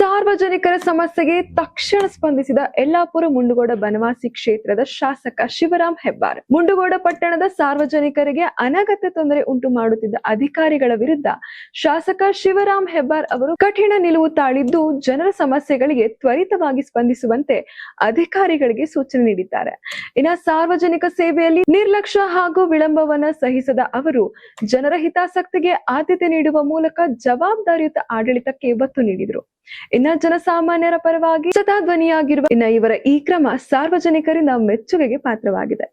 ಸಾರ್ವಜನಿಕರ ಸಮಸ್ಯೆಗೆ ತಕ್ಷಣ ಸ್ಪಂದಿಸಿದ ಯಲ್ಲಾಪುರ ಮುಂಡಗೋಡ ಬನವಾಸಿ ಕ್ಷೇತ್ರದ ಶಾಸಕ ಶಿವರಾಮ್ ಹೆಬ್ಬಾರ್. ಮುಂಡಗೋಡ ಪಟ್ಟಣದ ಸಾರ್ವಜನಿಕರಿಗೆ ಅನಗತ್ಯ ತೊಂದರೆ ಉಂಟು ಮಾಡುತ್ತಿದ್ದ ಅಧಿಕಾರಿಗಳ ವಿರುದ್ಧ ಶಾಸಕ ಶಿವರಾಮ್ ಹೆಬ್ಬಾರ್ ಅವರು ಕಠಿಣ ನಿಲುವು ತಾಳಿದ್ದು ಜನರ ಸಮಸ್ಯೆಗಳಿಗೆ ತ್ವರಿತವಾಗಿ ಸ್ಪಂದಿಸುವಂತೆ ಅಧಿಕಾರಿಗಳಿಗೆ ಸೂಚನೆ ನೀಡಿದ್ದಾರೆ. ಇನ್ನು ಸಾರ್ವಜನಿಕ ಸೇವೆಯಲ್ಲಿ ನಿರ್ಲಕ್ಷ್ಯ ಹಾಗೂ ವಿಳಂಬವನ್ನ ಸಹಿಸದ ಅವರು ಜನರ ಹಿತಾಸಕ್ತಿಗೆ ಆದ್ಯತೆ ನೀಡುವ ಮೂಲಕ ಜವಾಬ್ದಾರಿಯುತ ಆಡಳಿತಕ್ಕೆ ಒತ್ತು ನೀಡಿದರು. ಇನ್ನ ಜನಸಾಮಾನ್ಯರ ಪರವಾಗಿ ಸದಾ ಧ್ವನಿಯಾಗಿರುವ ಇವರ ಈ ಕ್ರಮ ಸಾರ್ವಜನಿಕರಿಂದ ಮೆಚ್ಚುಗೆಗೆ ಪಾತ್ರವಾಗಿದೆ.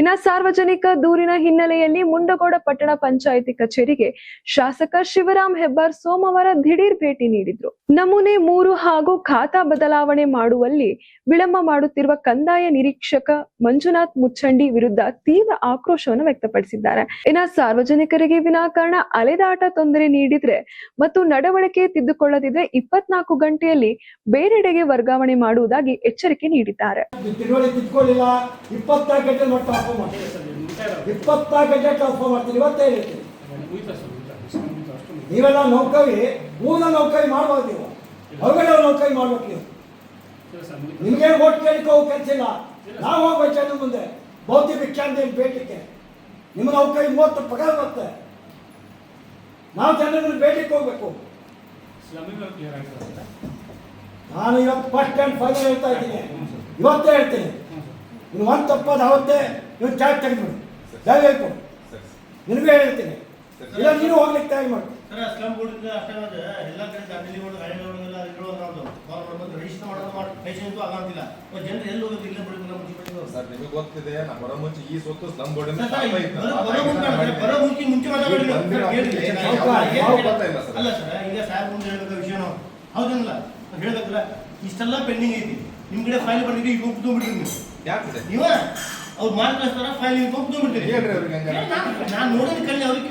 ಇನ್ನ ಸಾರ್ವಜನಿಕ ದೂರಿನ ಹಿನ್ನೆಲೆಯಲ್ಲಿ ಮುಂಡಗೋಡ ಪಟ್ಟಣ ಪಂಚಾಯಿತಿ ಕಚೇರಿಗೆ ಶಾಸಕ ಶಿವರಾಮ್ ಹೆಬ್ಬಾರ್ ಸೋಮವಾರ ದಿಢೀರ್ ಭೇಟಿ ನೀಡಿದ್ರು. ನಮೂನೆ 3 ಹಾಗೂ ಖಾತಾ ಬದಲಾವಣೆ ಮಾಡುವಲ್ಲಿ ವಿಳಂಬ ಮಾಡುತ್ತಿರುವ ಕಂದಾಯ ನಿರೀಕ್ಷಕ ಮಂಜುನಾಥ್ ಮುಚ್ಚಂಡಿ ವಿರುದ್ಧ ತೀವ್ರ ಆಕ್ರೋಶವನ್ನು ವ್ಯಕ್ತಪಡಿಸಿದ್ದಾರೆ. ಇನ್ನ ಸಾರ್ವಜನಿಕರಿಗೆ ವಿನಾಕಾರಣ ಅಲೆದಾಟ ತೊಂದರೆ ನೀಡಿದ್ರೆ ಮತ್ತು ನಡವಳಿಕೆ ತಿದ್ದುಕೊಳ್ಳದಿದ್ರೆ 24 ಗಂಟೆಯಲ್ಲಿ ಬೇರೆಡೆಗೆ ವರ್ಗಾವಣೆ ಮಾಡುವುದಾಗಿ ಎಚ್ಚರಿಕೆ ನೀಡಿದ್ದಾರೆ. 24 ಗಂಟೆ ಟ್ರಾನ್ಸ್ಫರ್ ಮಾಡ್ತೀನಿ ಇವತ್ತೇ ಹೇಳ್ತೀನಿ. ನೀವೆಲ್ಲ ನೌಕರಿ ಮೂಲ ನೌಕರಿ ಮಾಡ್ಬೋದು, ನೀವು ಹೊರಗಡೆ ನೌಕರಿ ಮಾಡ್ಬೇಕು. ನೀವು ನಿಮ್ಗೆ ಓಟ್ ಕೇಳಿಕೋ ಕೆಲಸ ಇಲ್ಲ. ನಾವು ಹೋಗ್ಬೇಕು ಜನ ಮುಂದೆ ಭೌತಿಕ ಭಿಕ್ಷಾಂತಿ ಭೇಟಿಗೆ. ನಿಮ್ಮ ನೌಕರಿ 30 ಪಗಾರ ಬರುತ್ತೆ. ನಾವು ಜನರನ್ನು ಭೇಟಿಗೆ ಹೋಗ್ಬೇಕು. ನಾನು ಇವತ್ತು ಫಸ್ಟ್ ಆ್ಯಂಡ್ ಫೈನಲ್ ಹೇಳ್ತಾ ಇದ್ದೀನಿ, ಇವತ್ತೇ ಹೇಳ್ತೀನಿ. ನೀವು ಒಂದು ತಪ್ಪದ ಅವತ್ತೇ ನೀವು ಚಾರ್ಜ್ ತೆಗೆದುಬಿಡಿ, ದಯವಿಟ್ಟು ನಿನಗೂ ಹೇಳ್ತೀನಿ. ಇಲ್ಲ ನೀನು ಹೋಗ್ಲಿಕ್ಕೆ ತಯಾರಿ ಮಾಡಿ. ಹೇಳಬೇಕಲ್ಲ, ಇಷ್ಟೆಲ್ಲ ಪೆಂಡಿಂಗ್ ಐತಿ. ನಿಮ್ಮ ಕಡೆ ಫೈಲ್ ಬಂದಿದೆ, ಈಗ ಹೋಗ್ಬಿಡ್ತೀನಿ ನೀವು. ಯಾಕೆ ನೀವ ಅವ್ರು ಮಾರ್ಕ್ ಕಳಿಸ್ತಾರ, ಫೈಲ್ ನೀವು ಹೋಗ್ಬಿಡ್ತೀರಿ. ನಾನು ನೋಡೋದು ಕಲ್ಲಿ ಅವ್ರಿಗೆ